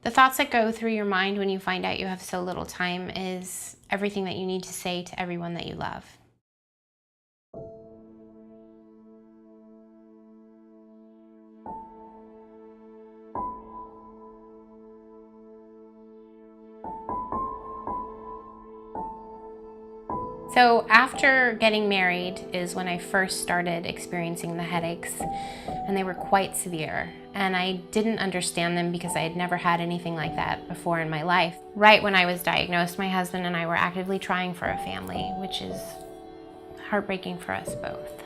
The thoughts that go through your mind when you find out you have so little time is everything that you need to say to everyone that you love. So after getting married is when I first started experiencing the headaches, and they were quite severe. And I didn't understand them because I had never had anything like that before in my life. Right when I was diagnosed, my husband and I were actively trying for a family, which is heartbreaking for us both.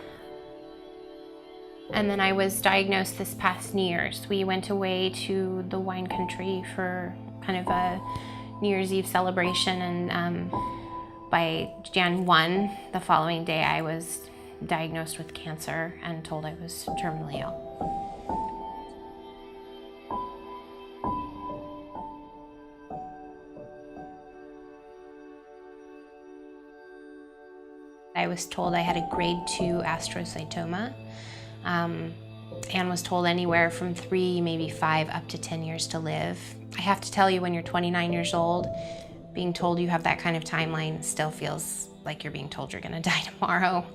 And then I was diagnosed this past New Year's. We went away to the wine country for kind of a New Year's Eve celebration, and by Jan 1, the following day, I was diagnosed with cancer and told I was terminally ill. I was told I had a grade 2 astrocytoma, and was told anywhere from 3, maybe 5, up to 10 years to live. I have to tell you, when you're 29 years old, being told you have that kind of timeline still feels like you're being told you're gonna die tomorrow.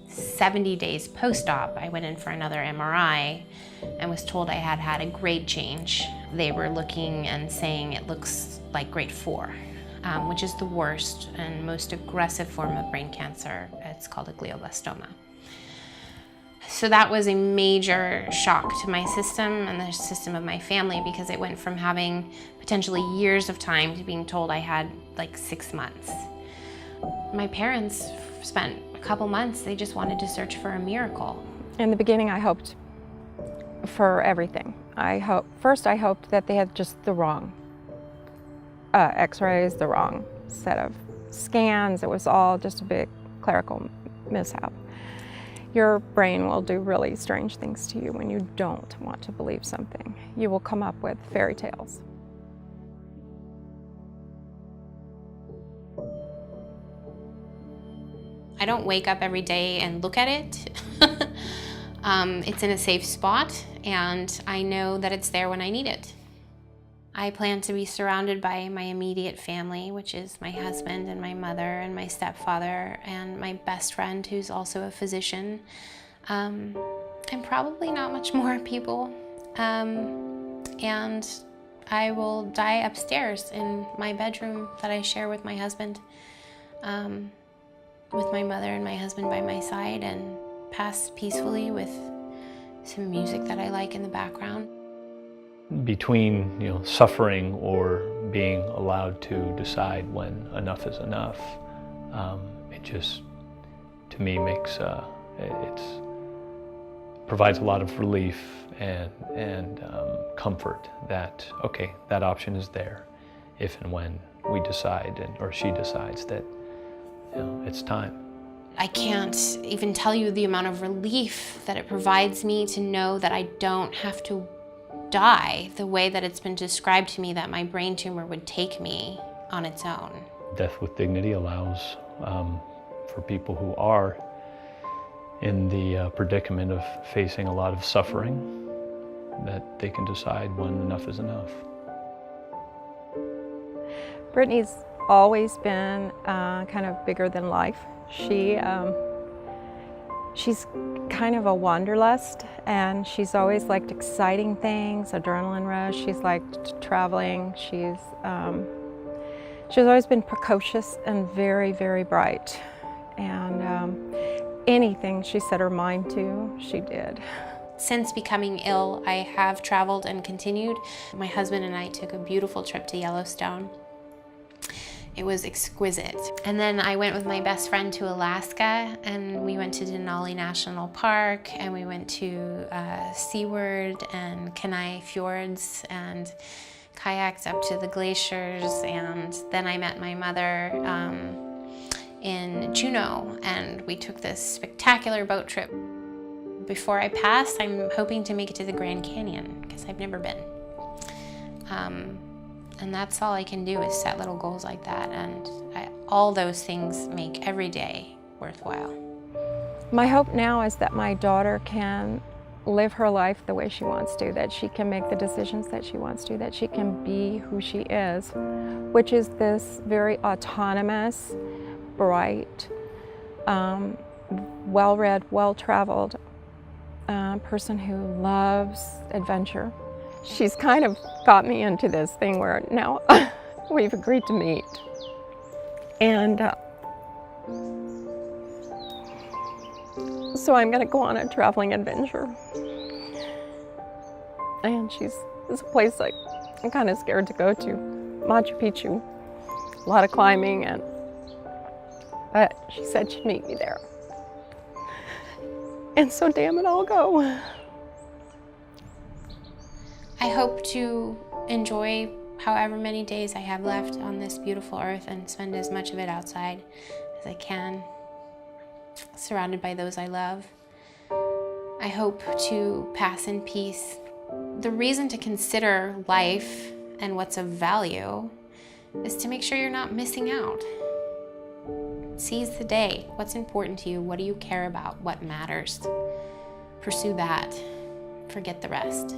70 days post-op, I went in for another MRI and was told I had had a grade change. They were looking and saying it looks like grade 4, which is the worst and most aggressive form of brain cancer. It's called a glioblastoma. So that was a major shock to my system and the system of my family, because it went from having potentially years of time to being told I had like 6 months. My parents spent a couple months, they just wanted to search for a miracle. In the beginning, I hoped for everything. First I hoped that they had just the wrong x-rays, the wrong set of scans. It was all just a big clerical mishap. Your brain will do really strange things to you when you don't want to believe something. You will come up with fairy tales. I don't wake up every day and look at it. It's in a safe spot, and I know that it's there when I need it. I plan to be surrounded by my immediate family, which is my husband and my mother and my stepfather and my best friend, who's also a physician, and probably not much more people. And I will die upstairs in my bedroom that I share with my husband, with my mother and my husband by my side, and pass peacefully with some music that I like in the background. Between suffering or being allowed to decide when enough is enough, it just, to me, makes provides a lot of relief and comfort that, okay, that option is there if and when we decide, or she decides that it's time. I can't even tell you the amount of relief that it provides me to know that I don't have to die the way that it's been described to me that my brain tumor would take me on its own. Death with dignity allows for people who are in the predicament of facing a lot of suffering, that they can decide when enough is enough. Brittany's always been kind of bigger than life. She's kind of a wanderlust, and she's always liked exciting things, adrenaline rush. She's liked traveling. She's always been precocious and very, very bright. And anything she set her mind to, she did. Since becoming ill, I have traveled and continued. My husband and I took a beautiful trip to Yellowstone. It was exquisite. And then I went with my best friend to Alaska, and we went to Denali National Park, and we went to Seaward and Kenai Fjords, and kayaked up to the glaciers. And then I met my mother in Juneau, and we took this spectacular boat trip. Before I pass, I'm hoping to make it to the Grand Canyon, because I've never been. And that's all I can do, is set little goals like that, and all those things make every day worthwhile. My hope now is that my daughter can live her life the way she wants to, that she can make the decisions that she wants to, that she can be who she is, which is this very autonomous, bright, well-read, well-traveled person who loves adventure. She's kind of got me into this thing where now we've agreed to meet. And so I'm gonna go on a traveling adventure. And it's a place I'm kind of scared to go to, Machu Picchu. A lot of climbing, but she said she'd meet me there. And so damn it, I'll go. I hope to enjoy however many days I have left on this beautiful earth and spend as much of it outside as I can, surrounded by those I love. I hope to pass in peace. The reason to consider life and what's of value is to make sure you're not missing out. Seize the day. What's important to you? What do you care about? What matters? Pursue that. Forget the rest.